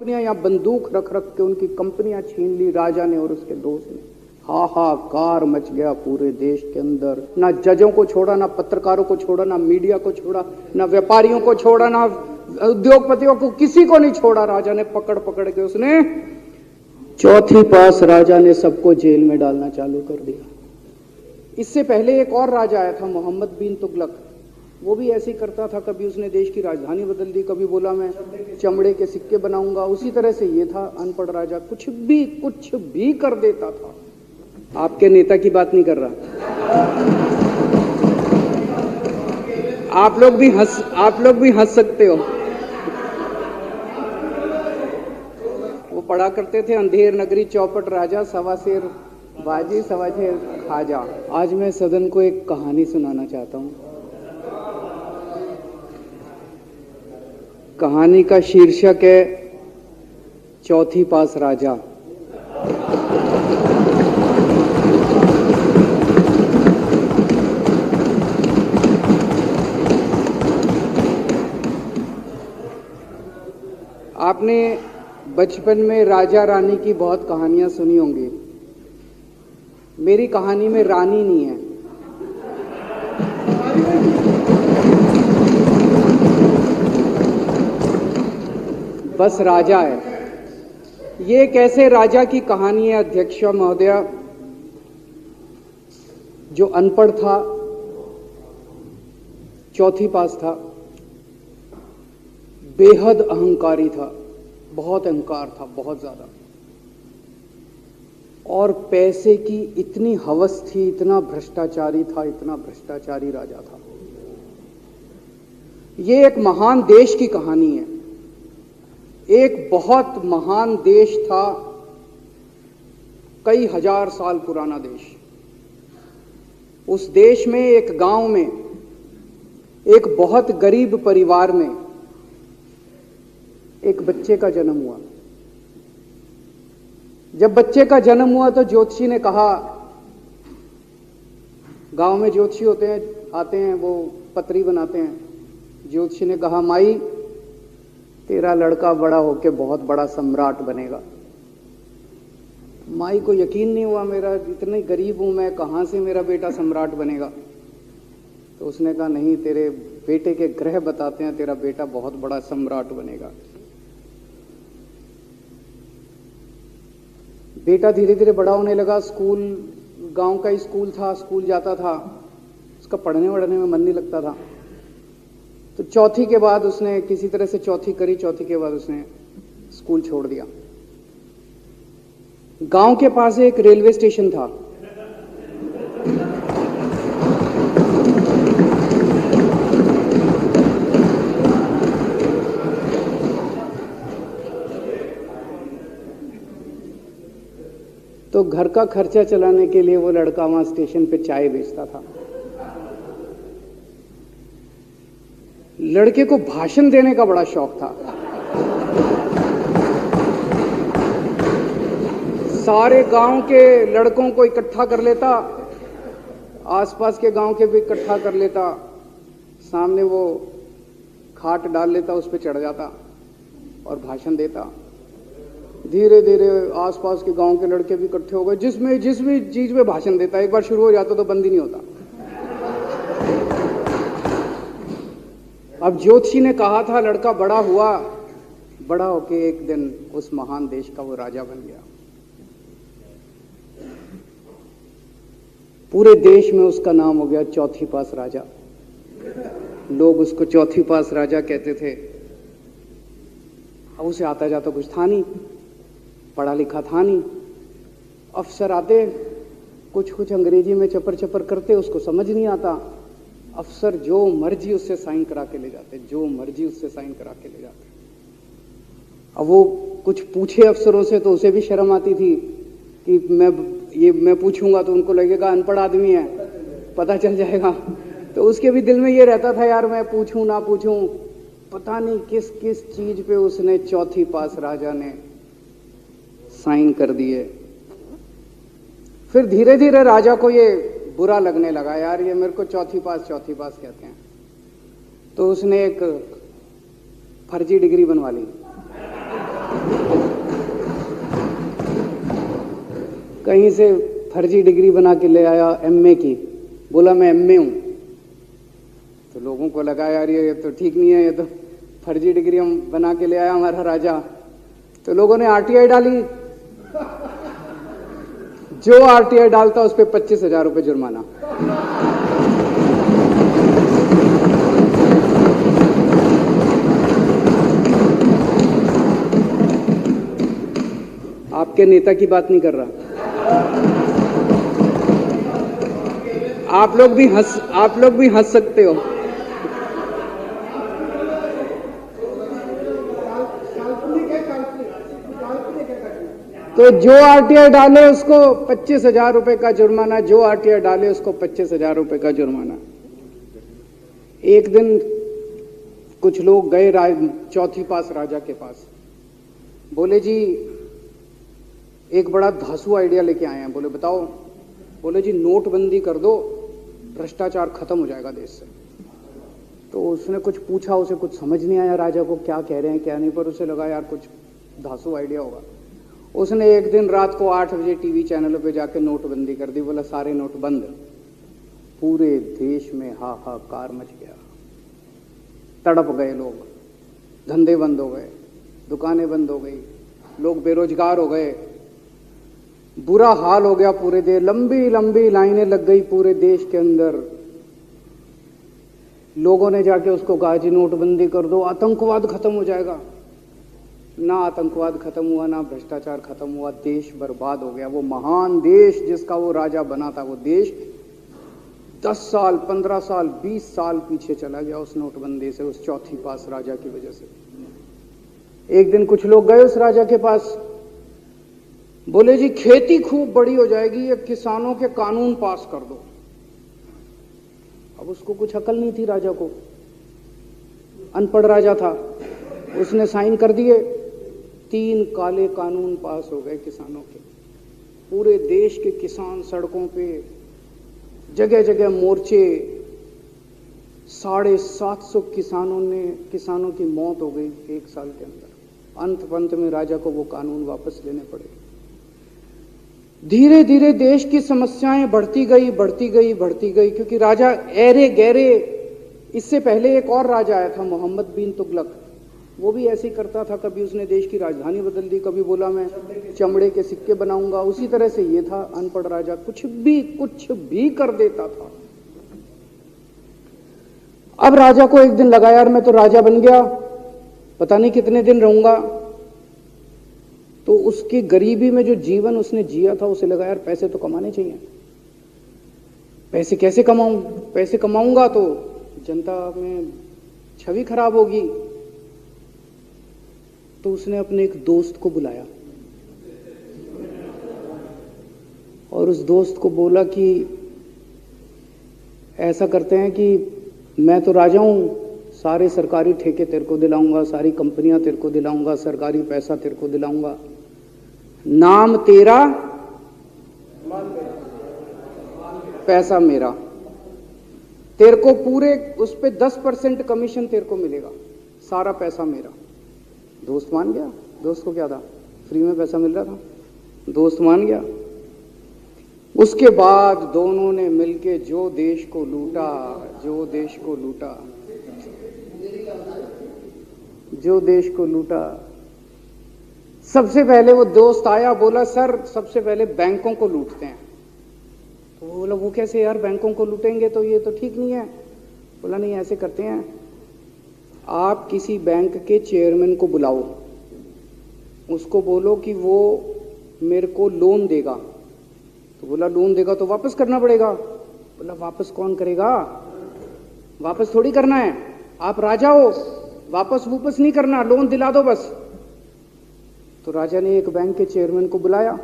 कंपनियां यहाँ बंदूक रख रख के उनकी कंपनियां छीन ली राजा ने और उसके दोस्त ने। हाहाकार मच गया पूरे देश के अंदर। ना जजों को छोड़ा, ना पत्रकारों को छोड़ा, ना मीडिया को छोड़ा, ना व्यापारियों को छोड़ा, ना उद्योगपतियों को, किसी को नहीं छोड़ा। राजा ने पकड़ पकड़ के उसने चौथी पास राजा ने सबको जेल में डालना चालू कर दिया। इससे पहले एक और राजा आया था, मोहम्मद बिन तुगलक। वो भी ऐसे ही करता था, कभी उसने देश की राजधानी बदल दी, कभी बोला मैं चमड़े के सिक्के बनाऊंगा। उसी तरह से ये था अनपढ़ राजा, कुछ भी कर देता था। आपके नेता की बात नहीं कर रहा। आप लोग भी हंस सकते हो। वो पढ़ा करते थे, अंधेर नगरी चौपट राजा, सवा शेर बाजी सवा शेर खाजा। आज मैं सदन को एक कहानी सुनाना चाहता हूं। कहानी का शीर्षक है चौथी पास राजा। आपने बचपन में राजा रानी की बहुत कहानियां सुनी होंगी। मेरी कहानी में रानी नहीं है, बस राजा है। ये एक ऐसे राजा की कहानी है अध्यक्ष महोदया, जो अनपढ़ था, चौथी पास था, बेहद अहंकारी था, बहुत अहंकार था, बहुत ज्यादा, और पैसे की इतनी हवस थी, इतना भ्रष्टाचारी था, इतना भ्रष्टाचारी राजा था। ये एक महान देश की कहानी है। एक बहुत महान देश था, कई हजार साल पुराना देश। उस देश में एक गांव में एक बहुत गरीब परिवार में एक बच्चे का जन्म हुआ। जब बच्चे का जन्म हुआ तो ज्योतिषी ने कहा, गांव में ज्योतिषी होते हैं, आते हैं, वो पतरी बनाते हैं। ज्योतिषी ने कहा, माई तेरा लड़का बड़ा होके बहुत बड़ा सम्राट बनेगा। माई को यकीन नहीं हुआ, मेरा इतने गरीब हूं मैं, कहां से मेरा बेटा सम्राट बनेगा। तो उसने कहा, नहीं, तेरे बेटे के ग्रह बताते हैं तेरा बेटा बहुत बड़ा सम्राट बनेगा। बेटा धीरे धीरे बड़ा होने लगा। स्कूल, गांव का ही स्कूल था, स्कूल जाता था, उसका पढ़ने वढ़ने में मन नहीं लगता था। तो चौथी के बाद उसने किसी तरह से चौथी करी, चौथी के बाद उसने स्कूल छोड़ दिया। गांव के पास एक रेलवे स्टेशन था। तो घर का खर्चा चलाने के लिए वो लड़का वहां स्टेशन पे चाय बेचता था। लड़के को भाषण देने का बड़ा शौक था। सारे गांव के लड़कों को इकट्ठा कर लेता, आसपास के गांव के भी इकट्ठा कर लेता, सामने वो खाट डाल लेता, उस पर चढ़ जाता और भाषण देता। धीरे धीरे आसपास के गांव के लड़के भी इकट्ठे हो गए। जिस भी चीज में भाषण देता, एक बार शुरू हो जाता तो बंद ही नहीं होता। अब ज्योतिषी ने कहा था, लड़का बड़ा हुआ, बड़ा होके एक दिन उस महान देश का वो राजा बन गया। पूरे देश में उसका नाम हो गया चौथी पास राजा। लोग उसको चौथी पास राजा कहते थे। अब उसे आता जाता कुछ था नहीं, पढ़ा लिखा था नहीं। अफसर आते, कुछ अंग्रेजी में चपर चपर करते, उसको समझ नहीं आता। अफसर जो मर्जी उससे साइन करा के ले जाते, जो मर्जी उससे साइन करा के ले जाते। अब वो कुछ पूछे अफसरों से तो उसे भी शर्म आती थी कि मैं पूछूंगा तो उनको लगेगा अनपढ़ आदमी है, पता चल जाएगा। तो उसके भी दिल में ये रहता था, यार मैं पूछूं ना पूछूं। पता नहीं किस किस चीज पे उसने चौथी पास राजा ने साइन कर दिए। फिर धीरे धीरे राजा को ये बुरा लगने लगा, यार ये मेरे को चौथी पास कहते हैं। तो उसने एक फर्जी डिग्री बनवा ली। कहीं से फर्जी डिग्री बना के ले आया एमए की, बोला मैं एमए हूं। तो लोगों को लगा यार ये तो ठीक नहीं है, ये तो फर्जी डिग्री हम बना के ले आया हमारा राजा। तो लोगों ने आरटीआई डाली। जो आरटीआई डालता उस पर 25,000 रुपये जुर्माना। आपके नेता की बात नहीं कर रहा। आप लोग भी हंस सकते हो। तो जो आरटीआई डाले उसको 25,000 रुपए का जुर्माना, जो आरटीआई डाले उसको 25,000 रुपए का जुर्माना। एक दिन कुछ लोग गए चौथी पास राजा के पास, बोले जी एक बड़ा धांसू आइडिया लेके आए हैं। बोले बताओ। बोले जी नोटबंदी कर दो, भ्रष्टाचार खत्म हो जाएगा देश से। तो उसने कुछ पूछा, उसे कुछ समझ नहीं आया राजा को क्या कह रहे हैं क्या नहीं, पर उसे लगा यार कुछ धांसू आइडिया होगा। उसने एक दिन रात को 8 बजे टीवी चैनलों पे जाके नोटबंदी कर दी। बोला सारे नोट बंद। पूरे देश में हाहाकार मच गया, तड़प गए लोग, धंधे बंद हो गए, दुकानें बंद हो गई, लोग बेरोजगार हो गए, बुरा हाल हो गया पूरे देश। लंबी लंबी लाइनें लग गई पूरे देश के अंदर। लोगों ने जाके उसको कहा जी नोटबंदी कर दो, आतंकवाद खत्म हो जाएगा। ना आतंकवाद खत्म हुआ, ना भ्रष्टाचार खत्म हुआ, देश बर्बाद हो गया। वो महान देश जिसका वो राजा बना था, वो देश 10 साल 15 साल 20 साल पीछे चला गया उस नोटबंदी से, उस चौथी पास राजा की वजह से। एक दिन कुछ लोग गए उस राजा के पास, बोले जी खेती खूब बड़ी हो जाएगी, ये किसानों के कानून पास कर दो। अब उसको कुछ अकल नहीं थी राजा को, अनपढ़ राजा था। उसने साइन कर दिए, 3 काले कानून पास हो गए किसानों के। पूरे देश के किसान सड़कों पे, जगह जगह मोर्चे, 750 किसानों की मौत हो गई 1 साल के अंदर। अंत में राजा को वो कानून वापस लेने पड़े। धीरे धीरे देश की समस्याएं बढ़ती गई, क्योंकि राजा ऐरे गहरे। इससे पहले एक और राजा आया था मोहम्मद बिन तुगलक, वो भी ऐसे ही करता था। कभी उसने देश की राजधानी बदल दी, कभी बोला मैं चमड़े के सिक्के बनाऊंगा। उसी तरह से ये था अनपढ़ राजा, कुछ भी कर देता था। अब राजा को एक दिन लगा यार मैं तो राजा बन गया, पता नहीं कितने दिन रहूंगा। तो उसकी गरीबी में जो जीवन उसने जिया था, उसे लगा यार पैसे तो कमाने चाहिए। पैसे कैसे कमाऊं? पैसे कमाऊंगा तो जनता में छवि खराब होगी। तो उसने अपने एक दोस्त को बुलाया और उस दोस्त को बोला कि ऐसा करते हैं कि मैं तो राजा हूं, सारे सरकारी ठेके तेरे को दिलाऊंगा, सारी कंपनियां तेरे को दिलाऊंगा, सरकारी पैसा तेरे को दिलाऊंगा। नाम तेरा, पैसा मेरा। तेरे को पूरे उस पे 10% कमीशन तेरे को मिलेगा, सारा पैसा मेरा। दोस्त मान गया। दोस्त को क्या था, फ्री में पैसा मिल रहा था, दोस्त मान गया। उसके बाद दोनों ने मिलके जो देश को लूटा। सबसे पहले वो दोस्त आया, बोला सर सबसे पहले बैंकों को लूटते हैं। तो वो बोला वो कैसे यार, बैंकों को लूटेंगे तो ये तो ठीक नहीं है। बोला नहीं ऐसे करते हैं, आप किसी बैंक के चेयरमैन को बुलाओ, उसको बोलो कि वो मेरे को लोन देगा। तो बोला लोन देगा तो वापस करना पड़ेगा। बोला वापस कौन करेगा, वापस थोड़ी करना है, आप राजा हो, वापस नहीं करना, लोन दिला दो बस। तो राजा ने एक बैंक के चेयरमैन को बुलाया,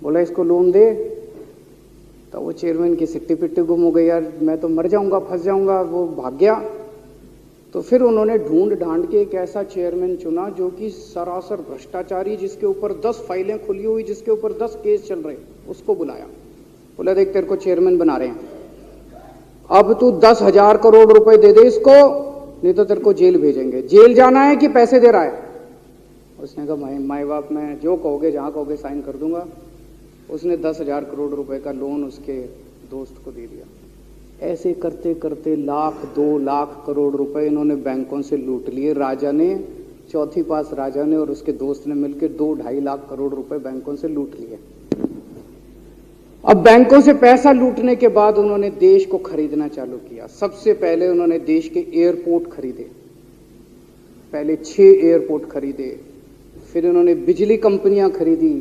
बोला इसको लोन दे। तो वो चेयरमैन की सिट्टी पिट्टी गुम हो गई, यार मैं तो मर जाऊंगा, फंस जाऊंगा, वो भाग गया। तो फिर उन्होंने ढूंढ ढांड के एक ऐसा चेयरमैन चुना जो कि सरासर भ्रष्टाचारी, जिसके ऊपर 10 फाइलें खुली हुई, जिसके ऊपर 10 केस चल रहे, उसको बुलाया। बोला देख तेरे को चेयरमैन बना रहे हैं, अब तू 10,000 करोड़ रुपए दे दे इसको, नहीं तो तेरे को जेल भेजेंगे। जेल जाना है कि पैसे दे रहा है? उसने कहा माई बाप मैं जो कहोगे जहां कहोगे साइन कर दूंगा। उसने 10,000 करोड़ रुपए का लोन उसके दोस्त को दे दिया। ऐसे करते करते लाख 2 लाख करोड़ रुपए इन्होंने बैंकों से लूट लिए। राजा ने, चौथी पास राजा ने और उसके दोस्त ने मिलकर 2-2.5 लाख करोड़ रुपए बैंकों से लूट लिए। अब बैंकों से पैसा लूटने के बाद उन्होंने देश को खरीदना चालू किया। सबसे पहले उन्होंने देश के एयरपोर्ट खरीदे, पहले 6 एयरपोर्ट खरीदे, फिर उन्होंने बिजली कंपनियां खरीदी,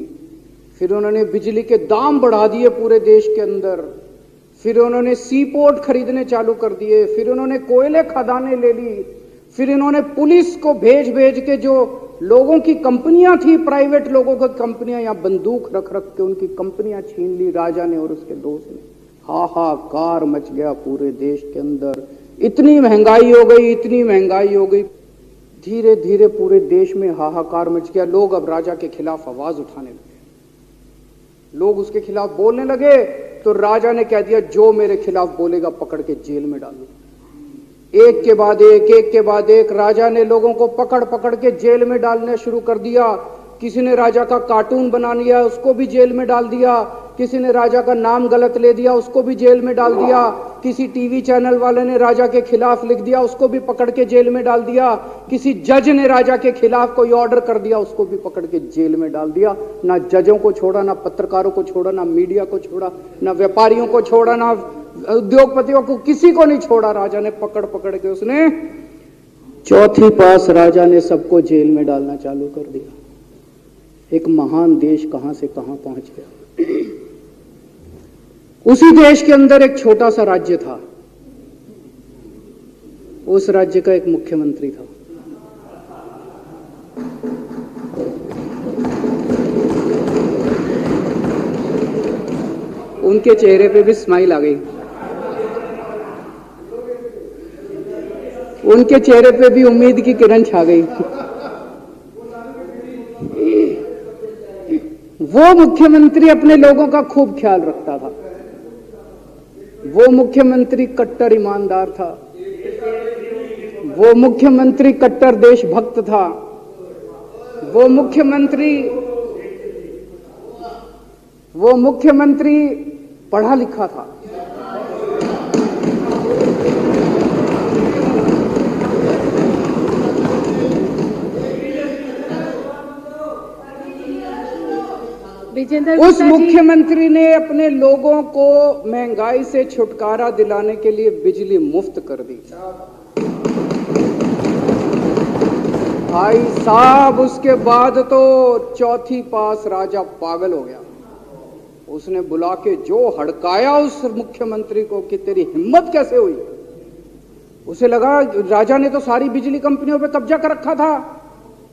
फिर उन्होंने बिजली के दाम बढ़ा दिए पूरे देश के अंदर, फिर उन्होंने सी पोर्ट खरीदने चालू कर दिए, फिर उन्होंने कोयले खदानें ले ली, फिर इन्होंने पुलिस को भेज भेज के जो लोगों की कंपनियां थी, प्राइवेट लोगों की कंपनियां, या बंदूक रख रख के उनकी कंपनियां छीन ली राजा ने और उसके दोस्त ने। हाहाकार मच गया पूरे देश के अंदर। इतनी महंगाई हो गई, इतनी महंगाई हो गई, धीरे धीरे पूरे देश में हाहाकार मच गया। लोग अब राजा के खिलाफ आवाज उठाने लगे, लोग उसके खिलाफ बोलने लगे। तो राजा ने कह दिया, जो मेरे खिलाफ बोलेगा पकड़ के जेल में डालो। एक के बाद एक राजा ने लोगों को पकड़ पकड़ के जेल में डालना शुरू कर दिया। किसी ने राजा का कार्टून बना लिया, उसको भी जेल में डाल दिया। किसी ने राजा का नाम गलत ले दिया, उसको भी जेल में डाल दिया। किसी टीवी चैनल वाले ने राजा के खिलाफ लिख दिया, उसको भी पकड़ के जेल में डाल दिया। किसी जज ने राजा के खिलाफ कोई ऑर्डर कर दिया, उसको भी पकड़ के जेल में डाल दिया। ना जजों को छोड़ा, ना पत्रकारों को छोड़ा, ना मीडिया को छोड़ा, ना व्यापारियों को छोड़ा, ना उद्योगपतियों को, किसी को नहीं छोड़ा। राजा ने पकड़ पकड़ के, उसने चौथी पास राजा ने सबको जेल में डालना चालू कर दिया। एक महान देश कहां से कहां पहुंच गया। उसी देश के अंदर एक छोटा सा राज्य था, उस राज्य का एक मुख्यमंत्री था। उनके चेहरे पे भी स्माइल आ गई, उनके चेहरे पे भी उम्मीद की किरण छा गई। वो मुख्यमंत्री अपने लोगों का खूब ख्याल रखता था। वो मुख्यमंत्री कट्टर ईमानदार था। वो मुख्यमंत्री कट्टर देशभक्त था। वो मुख्यमंत्री पढ़ा लिखा था। उस मुख्यमंत्री ने अपने लोगों को महंगाई से छुटकारा दिलाने के लिए बिजली मुफ्त कर दी। भाई साहब, उसके बाद तो चौथी पास राजा पागल हो गया। उसने बुला के जो हड़काया उस मुख्यमंत्री को कि तेरी हिम्मत कैसे हुई। उसे लगा राजा ने तो सारी बिजली कंपनियों पे कब्जा कर रखा था।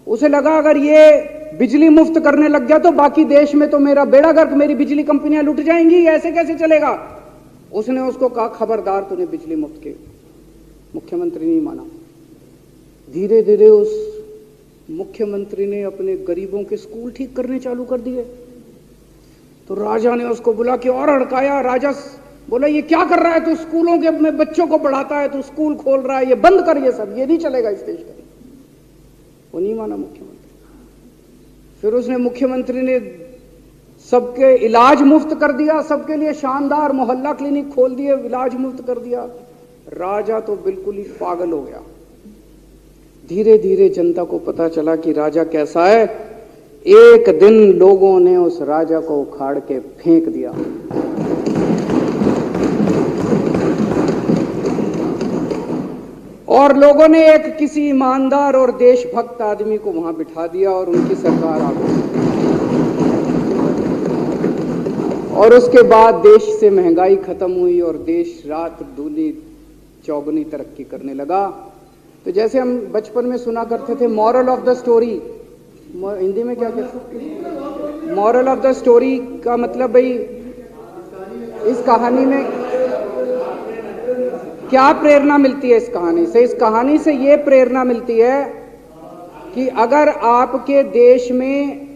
उसे लगा अगर ये बिजली मुफ्त करने लग गया तो बाकी देश में तो मेरा बेड़ा गर्क, मेरी बिजली कंपनियां लुट जाएंगी, ऐसे कैसे चलेगा। उसने उसको कहा, खबरदार, तूने बिजली मुफ्त की। मुख्यमंत्री नहीं माना। धीरे धीरे उस मुख्यमंत्री ने अपने गरीबों के स्कूल ठीक करने चालू कर दिए। तो राजा ने उसको बुला के और हड़काया। राजा बोला, ये क्या कर रहा है तू, स्कूलों के में बच्चों को पढ़ाता है, तू स्कूल खोल रहा है, ये बंद कर, ये सब, ये नहीं चलेगा इस देश में। वो नहीं माना मुख्यमंत्री। फिर उसने मुख्यमंत्री ने सबके इलाज मुफ्त कर दिया, सबके लिए शानदार मोहल्ला क्लिनिक खोल दिए, इलाज मुफ्त कर दिया। राजा तो बिल्कुल ही पागल हो गया। धीरे धीरे जनता को पता चला कि राजा कैसा है। एक दिन लोगों ने उस राजा को उखाड़ के फेंक दिया। और लोगों ने एक किसी ईमानदार और देशभक्त आदमी को वहां बिठा दिया और उनकी सरकार आ गई। और उसके बाद देश से महंगाई खत्म हुई और देश रात दूनी चौगुनी तरक्की करने लगा। तो जैसे हम बचपन में सुना करते थे, moral of the story, Hindi में क्या कहते हैं, मॉरल ऑफ द स्टोरी का मतलब भाई इस कहानी में क्या प्रेरणा मिलती है। इस कहानी से, इस कहानी से ये प्रेरणा मिलती है कि अगर आपके देश में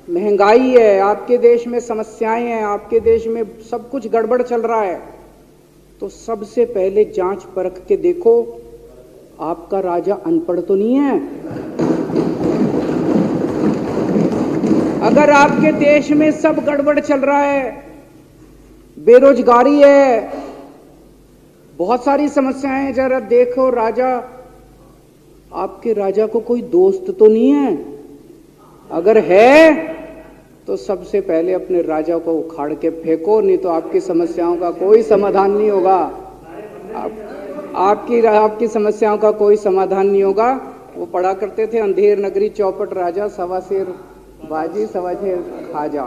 महंगाई है, आपके देश में समस्याएं हैं, आपके देश में सब कुछ गड़बड़ चल रहा है, तो सबसे पहले जांच परख के देखो आपका राजा अनपढ़ तो नहीं है। अगर आपके देश में सब गड़बड़ चल रहा है, बेरोजगारी है, बहुत सारी समस्याएं हैं, जरा देखो राजा, आपके राजा को कोई दोस्त तो नहीं है? अगर है तो सबसे पहले अपने राजा को उखाड़ के फेंको, नहीं तो आपकी समस्याओं का कोई समाधान नहीं होगा। आपकी समस्याओं का कोई समाधान नहीं होगा। वो पढ़ा करते थे, अंधेर नगरी चौपट राजा, सवा शेर बाजी सवा शेर खाजा।